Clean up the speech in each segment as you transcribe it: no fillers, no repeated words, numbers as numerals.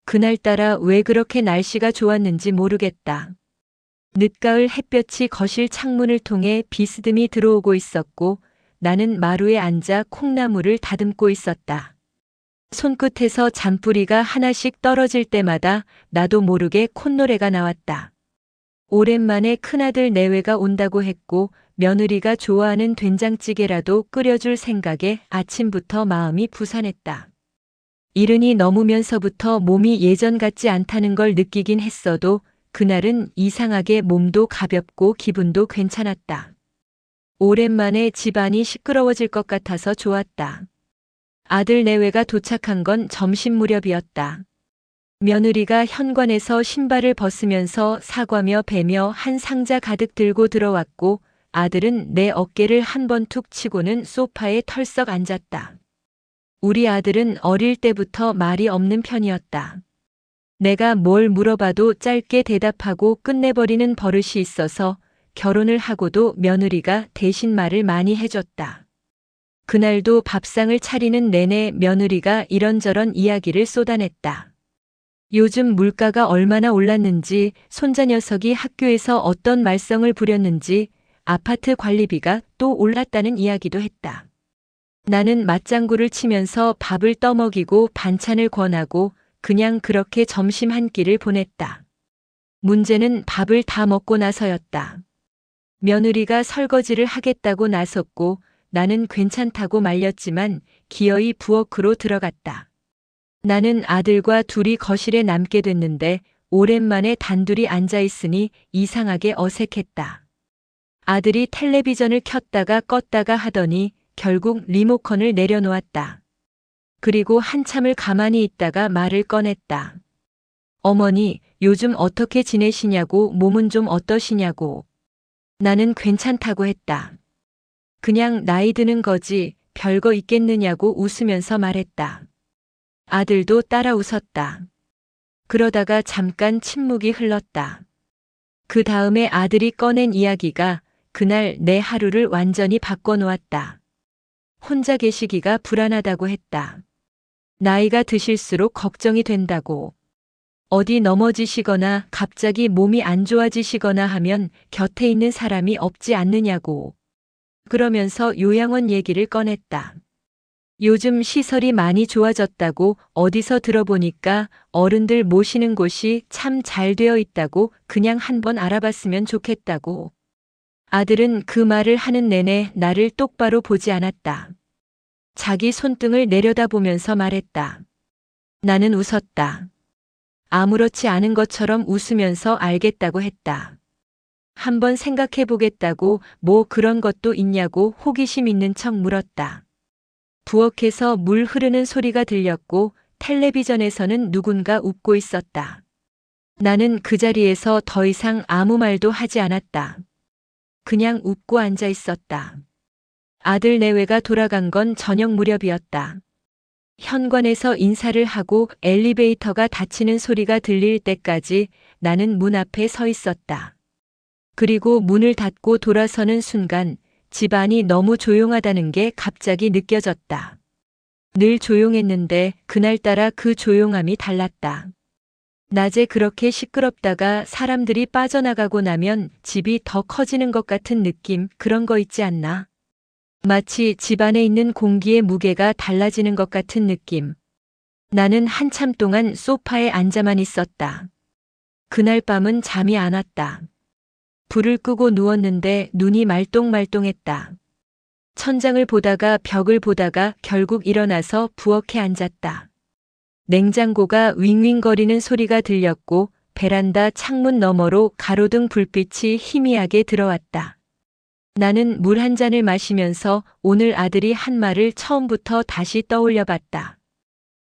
그날따라 왜 그렇게 날씨가 좋았는지 모르겠다. 늦가을 햇볕이 거실 창문을 통해 비스듬히 들어오고 있었고 나는 마루에 앉아 콩나물을 다듬고 있었다. 손끝에서 잔뿌리가 하나씩 떨어질 때마다 나도 모르게 콧노래가 나왔다. 오랜만에 큰아들 내외가 온다고 했고 며느리가 좋아하는 된장찌개라도 끓여줄 생각에 아침부터 마음이 부산했다. 이른이 넘으면서부터 몸이 예전 같지 않다는 걸 느끼긴 했어도 그날은 이상하게 몸도 가볍고 기분도 괜찮았다. 오랜만에 집안이 시끄러워질 것 같아서 좋았다. 아들 내외가 도착한 건 점심 무렵이었다. 며느리가 현관에서 신발을 벗으면서 사과며 배며 한 상자 가득 들고 들어왔고 아들은 내 어깨를 한 번 툭 치고는 소파에 털썩 앉았다. 우리 아들은 어릴 때부터 말이 없는 편이었다. 내가 뭘 물어봐도 짧게 대답하고 끝내버리는 버릇이 있어서 결혼을 하고도 며느리가 대신 말을 많이 해줬다. 그날도 밥상을 차리는 내내 며느리가 이런저런 이야기를 쏟아냈다. 요즘 물가가 얼마나 올랐는지, 손자 녀석이 학교에서 어떤 말썽을 부렸는지, 아파트 관리비가 또 올랐다는 이야기도 했다. 나는 맞장구를 치면서 밥을 떠먹이고 반찬을 권하고 그냥 그렇게 점심 한 끼를 보냈다. 문제는 밥을 다 먹고 나서였다. 며느리가 설거지를 하겠다고 나섰고 나는 괜찮다고 말렸지만 기어이 부엌으로 들어갔다. 나는 아들과 둘이 거실에 남게 됐는데 오랜만에 단둘이 앉아 있으니 이상하게 어색했다. 아들이 텔레비전을 켰다가 껐다가 하더니 결국 리모컨을 내려놓았다. 그리고 한참을 가만히 있다가 말을 꺼냈다. 어머니, 요즘 어떻게 지내시냐고, 몸은 좀 어떠시냐고. 나는 괜찮다고 했다. 그냥 나이 드는 거지 별거 있겠느냐고 웃으면서 말했다. 아들도 따라 웃었다. 그러다가 잠깐 침묵이 흘렀다. 그 다음에 아들이 꺼낸 이야기가 그날 내 하루를 완전히 바꿔놓았다. 혼자 계시기가 불안하다고 했다. 나이가 드실수록 걱정이 된다고. 어디 넘어지시거나 갑자기 몸이 안 좋아지시거나 하면 곁에 있는 사람이 없지 않느냐고. 그러면서 요양원 얘기를 꺼냈다. 요즘 시설이 많이 좋아졌다고 어디서 들어보니까 어른들 모시는 곳이 참 잘 되어 있다고 그냥 한번 알아봤으면 좋겠다고. 아들은 그 말을 하는 내내 나를 똑바로 보지 않았다. 자기 손등을 내려다보면서 말했다. 나는 웃었다. 아무렇지 않은 것처럼 웃으면서 알겠다고 했다. 한번 생각해 보겠다고 뭐 그런 것도 있냐고 호기심 있는 척 물었다. 부엌에서 물 흐르는 소리가 들렸고 텔레비전에서는 누군가 웃고 있었다. 나는 그 자리에서 더 이상 아무 말도 하지 않았다. 그냥 웃고 앉아 있었다. 아들 내외가 돌아간 건 저녁 무렵이었다. 현관에서 인사를 하고 엘리베이터가 닫히는 소리가 들릴 때까지 나는 문 앞에 서 있었다. 그리고 문을 닫고 돌아서는 순간 집안이 너무 조용하다는 게 갑자기 느껴졌다. 늘 조용했는데 그날따라 그 조용함이 달랐다. 낮에 그렇게 시끄럽다가 사람들이 빠져나가고 나면 집이 더 커지는 것 같은 느낌, 그런 거 있지 않나? 마치 집 안에 있는 공기의 무게가 달라지는 것 같은 느낌. 나는 한참 동안 소파에 앉아만 있었다. 그날 밤은 잠이 안 왔다. 불을 끄고 누웠는데 눈이 말똥말똥했다. 천장을 보다가 벽을 보다가 결국 일어나서 부엌에 앉았다. 냉장고가 윙윙거리는 소리가 들렸고 베란다 창문 너머로 가로등 불빛이 희미하게 들어왔다. 나는 물 한 잔을 마시면서 오늘 아들이 한 말을 처음부터 다시 떠올려 봤다.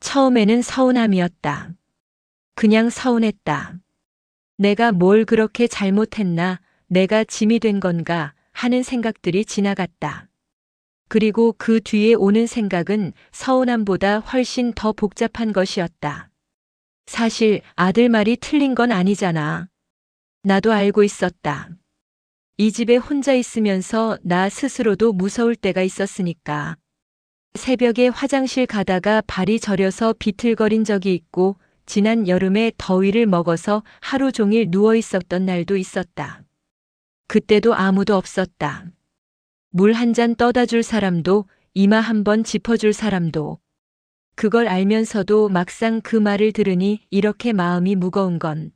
처음에는 서운함이었다. 그냥 서운했다. 내가 뭘 그렇게 잘못했나, 내가 짐이 된 건가 하는 생각들이 지나갔다. 그리고 그 뒤에 오는 생각은 서운함보다 훨씬 더 복잡한 것이었다. 사실 아들 말이 틀린 건 아니잖아. 나도 알고 있었다. 이 집에 혼자 있으면서 나 스스로도 무서울 때가 있었으니까. 새벽에 화장실 가다가 발이 저려서 비틀거린 적이 있고 지난 여름에 더위를 먹어서 하루 종일 누워 있었던 날도 있었다. 그때도 아무도 없었다. 물 한 잔 떠다 줄 사람도, 이마 한 번 짚어줄 사람도. 그걸 알면서도 막상 그 말을 들으니 이렇게 마음이 무거운 건.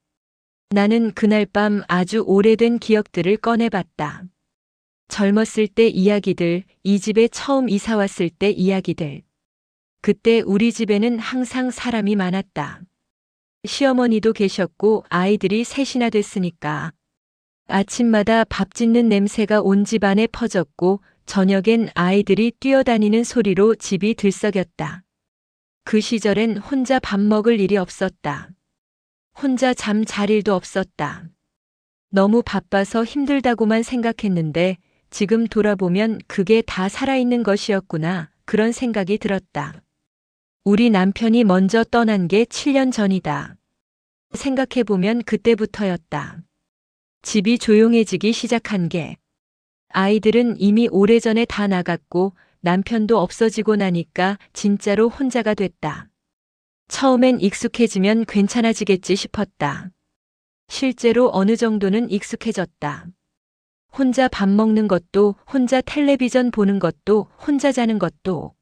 나는 그날 밤 아주 오래된 기억들을 꺼내봤다. 젊었을 때 이야기들, 이 집에 처음 이사 왔을 때 이야기들. 그때 우리 집에는 항상 사람이 많았다. 시어머니도 계셨고 아이들이 셋이나 됐으니까. 아침마다 밥 짓는 냄새가 온 집안에 퍼졌고 저녁엔 아이들이 뛰어다니는 소리로 집이 들썩였다. 그 시절엔 혼자 밥 먹을 일이 없었다. 혼자 잠 잘 일도 없었다. 너무 바빠서 힘들다고만 생각했는데 지금 돌아보면 그게 다 살아있는 것이었구나, 그런 생각이 들었다. 우리 남편이 먼저 떠난 게 7년 전이다. 생각해보면 그때부터였다. 집이 조용해지기 시작한 게. 아이들은 이미 오래전에 다 나갔고 남편도 없어지고 나니까 진짜로 혼자가 됐다. 처음엔 익숙해지면 괜찮아지겠지 싶었다. 실제로 어느 정도는 익숙해졌다. 혼자 밥 먹는 것도, 혼자 텔레비전 보는 것도, 혼자 자는 것도.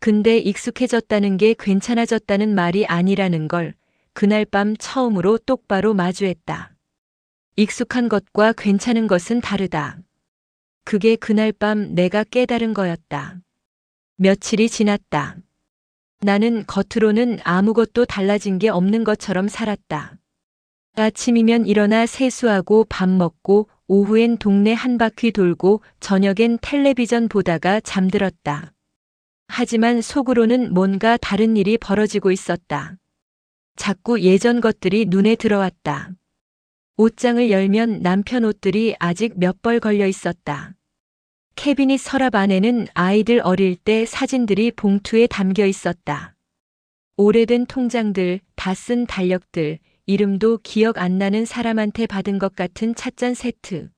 근데 익숙해졌다는 게 괜찮아졌다는 말이 아니라는 걸 그날 밤 처음으로 똑바로 마주했다. 익숙한 것과 괜찮은 것은 다르다. 그게 그날 밤 내가 깨달은 거였다. 며칠이 지났다. 나는 겉으로는 아무것도 달라진 게 없는 것처럼 살았다. 아침이면 일어나 세수하고 밥 먹고 오후엔 동네 한 바퀴 돌고 저녁엔 텔레비전 보다가 잠들었다. 하지만 속으로는 뭔가 다른 일이 벌어지고 있었다. 자꾸 예전 것들이 눈에 들어왔다. 옷장을 열면 남편 옷들이 아직 몇 벌 걸려 있었다. 캐비닛 서랍 안에는 아이들 어릴 때 사진들이 봉투에 담겨 있었다. 오래된 통장들, 다 쓴 달력들, 이름도 기억 안 나는 사람한테 받은 것 같은 찻잔 세트.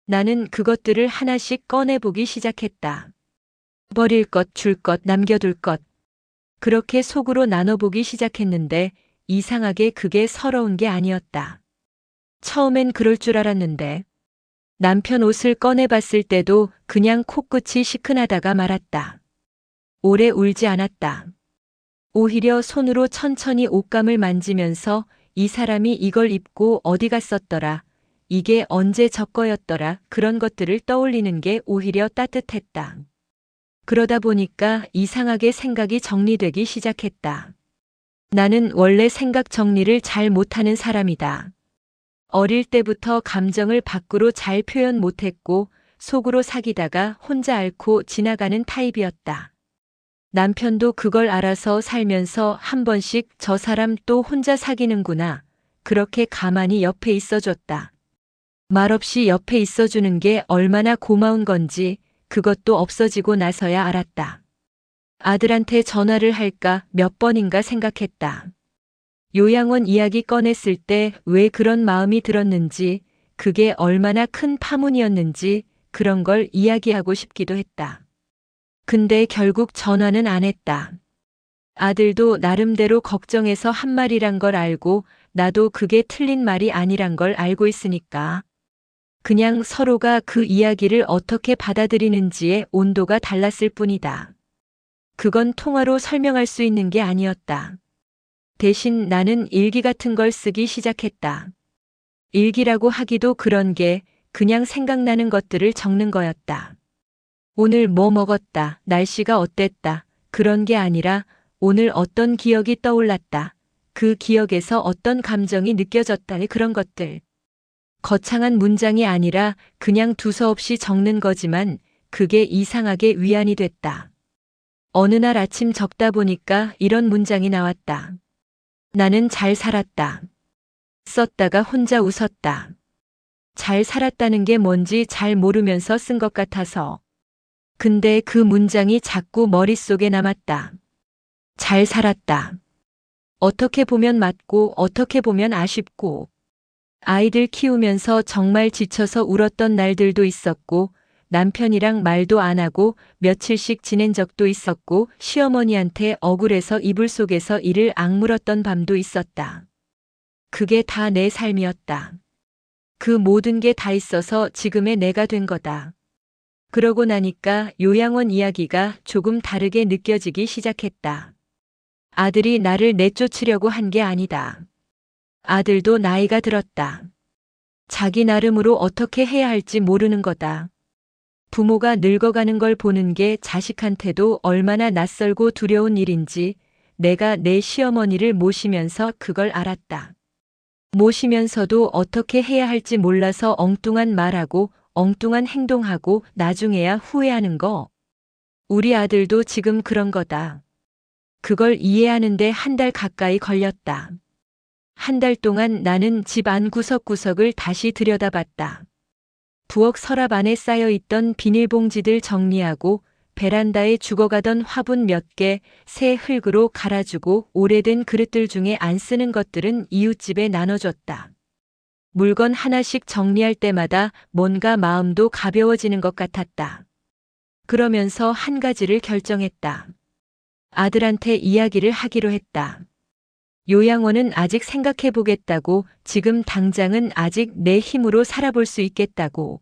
나는 그것들을 하나씩 꺼내보기 시작했다. 버릴 것, 줄 것, 남겨둘 것. 그렇게 속으로 나눠보기 시작했는데 이상하게 그게 서러운 게 아니었다. 처음엔 그럴 줄 알았는데 남편 옷을 꺼내봤을 때도 그냥 코끝이 시큰하다가 말았다. 오래 울지 않았다. 오히려 손으로 천천히 옷감을 만지면서 이 사람이 이걸 입고 어디 갔었더라, 이게 언제 저 거였더라, 그런 것들을 떠올리는 게 오히려 따뜻했다. 그러다 보니까 이상하게 생각이 정리되기 시작했다. 나는 원래 생각 정리를 잘 못하는 사람이다. 어릴 때부터 감정을 밖으로 잘 표현 못했고 속으로 사귀다가 혼자 앓고 지나가는 타입이었다. 남편도 그걸 알아서 살면서 한 번씩 저 사람 또 혼자 사귀는구나, 그렇게 가만히 옆에 있어줬다. 말없이 옆에 있어주는 게 얼마나 고마운 건지 그것도 없어지고 나서야 알았다. 아들한테 전화를 할까 몇 번인가 생각했다. 요양원 이야기 꺼냈을 때 왜 그런 마음이 들었는지, 그게 얼마나 큰 파문이었는지 그런 걸 이야기하고 싶기도 했다. 근데 결국 전화는 안 했다. 아들도 나름대로 걱정해서 한 말이란 걸 알고 나도 그게 틀린 말이 아니란 걸 알고 있으니까. 그냥 서로가 그 이야기를 어떻게 받아들이는지의 온도가 달랐을 뿐이다. 그건 통화로 설명할 수 있는 게 아니었다. 대신 나는 일기 같은 걸 쓰기 시작했다. 일기라고 하기도 그런 게 그냥 생각나는 것들을 적는 거였다. 오늘 뭐 먹었다, 날씨가 어땠다, 그런 게 아니라 오늘 어떤 기억이 떠올랐다, 그 기억에서 어떤 감정이 느껴졌다, 그런 것들. 거창한 문장이 아니라 그냥 두서없이 적는 거지만 그게 이상하게 위안이 됐다. 어느 날 아침 적다 보니까 이런 문장이 나왔다. 나는 잘 살았다. 썼다가 혼자 웃었다. 잘 살았다는 게 뭔지 잘 모르면서 쓴 것 같아서. 근데 그 문장이 자꾸 머릿속에 남았다. 잘 살았다. 어떻게 보면 맞고 어떻게 보면 아쉽고. 아이들 키우면서 정말 지쳐서 울었던 날들도 있었고 남편이랑 말도 안 하고 며칠씩 지낸 적도 있었고 시어머니한테 억울해서 이불 속에서 이를 악물었던 밤도 있었다. 그게 다 내 삶이었다. 그 모든 게 다 있어서 지금의 내가 된 거다. 그러고 나니까 요양원 이야기가 조금 다르게 느껴지기 시작했다. 아들이 나를 내쫓으려고 한 게 아니다. 아들도 나이가 들었다. 자기 나름으로 어떻게 해야 할지 모르는 거다. 부모가 늙어가는 걸 보는 게 자식한테도 얼마나 낯설고 두려운 일인지 내가 내 시어머니를 모시면서 그걸 알았다. 모시면서도 어떻게 해야 할지 몰라서 엉뚱한 말하고 엉뚱한 행동하고 나중에야 후회하는 거. 우리 아들도 지금 그런 거다. 그걸 이해하는데 한 달 가까이 걸렸다. 한 달 동안 나는 집 안 구석구석을 다시 들여다봤다. 부엌 서랍 안에 쌓여있던 비닐봉지들 정리하고 베란다에 죽어가던 화분 몇 개 새 흙으로 갈아주고 오래된 그릇들 중에 안 쓰는 것들은 이웃집에 나눠줬다. 물건 하나씩 정리할 때마다 뭔가 마음도 가벼워지는 것 같았다. 그러면서 한 가지를 결정했다. 아들한테 이야기를 하기로 했다. 요양원은 아직 생각해보겠다고, 지금 당장은 아직 내 힘으로 살아볼 수 있겠다고.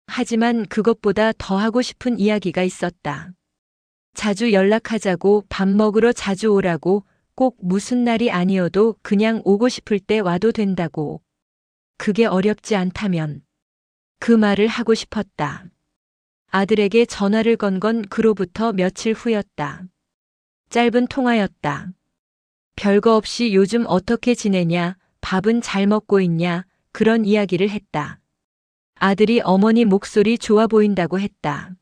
하지만 그것보다 더 하고 싶은 이야기가 있었다. 자주 연락하자고, 밥 먹으러 자주 오라고, 꼭 무슨 날이 아니어도 그냥 오고 싶을 때 와도 된다고. 그게 어렵지 않다면. 그 말을 하고 싶었다. 아들에게 전화를 건 건 그로부터 며칠 후였다. 짧은 통화였다. 별거 없이 요즘 어떻게 지내냐, 밥은 잘 먹고 있냐, 그런 이야기를 했다. 아들이 어머니 목소리 좋아 보인다고 했다.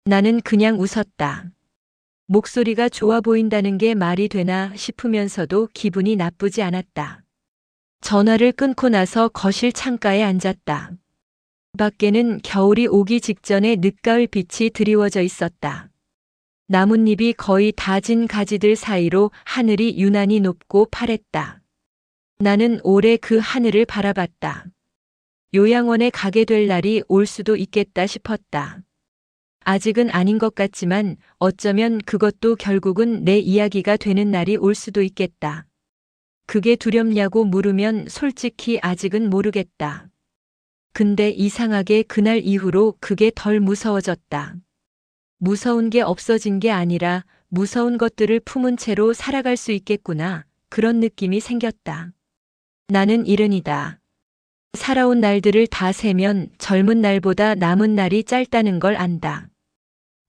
나는 그냥 웃었다. 목소리가 좋아 보인다는 게 말이 되나 싶으면서도 기분이 나쁘지 않았다. 전화를 끊고 나서 거실 창가에 앉았다. 밖에는 겨울이 오기 직전에 늦가을 빛이 드리워져 있었다. 나뭇잎이 거의 다 진 가지들 사이로 하늘이 유난히 높고 파랬다. 나는 오래 그 하늘을 바라봤다. 요양원에 가게 될 날이 올 수도 있겠다 싶었다. 아직은 아닌 것 같지만 어쩌면 그것도 결국은 내 이야기가 되는 날이 올 수도 있겠다. 그게 두렵냐고 물으면 솔직히 아직은 모르겠다. 근데 이상하게 그날 이후로 그게 덜 무서워졌다. 무서운 게 없어진 게 아니라 무서운 것들을 품은 채로 살아갈 수 있겠구나, 그런 느낌이 생겼다. 나는 70이다. 살아온 날들을 다 세면 젊은 날보다 남은 날이 짧다는 걸 안다.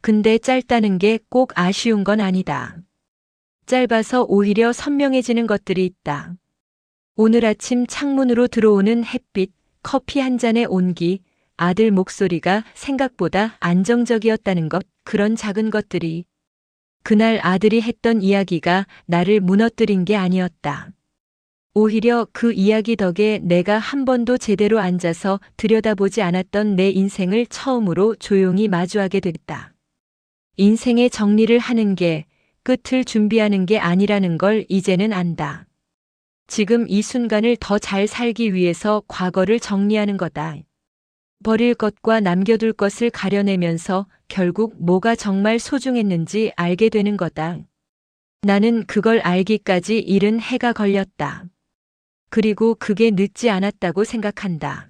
근데 짧다는 게 꼭 아쉬운 건 아니다. 짧아서 오히려 선명해지는 것들이 있다. 오늘 아침 창문으로 들어오는 햇빛, 커피 한 잔의 온기, 아들 목소리가 생각보다 안정적이었다는 것, 그런 작은 것들이. 그날 아들이 했던 이야기가 나를 무너뜨린 게 아니었다. 오히려 그 이야기 덕에 내가 한 번도 제대로 앉아서 들여다보지 않았던 내 인생을 처음으로 조용히 마주하게 됐다. 인생의 정리를 하는 게 끝을 준비하는 게 아니라는 걸 이제는 안다. 지금 이 순간을 더 잘 살기 위해서 과거를 정리하는 거다. 버릴 것과 남겨둘 것을 가려내면서 결국 뭐가 정말 소중했는지 알게 되는 거다. 나는 그걸 알기까지 이른 해가 걸렸다. 그리고 그게 늦지 않았다고 생각한다.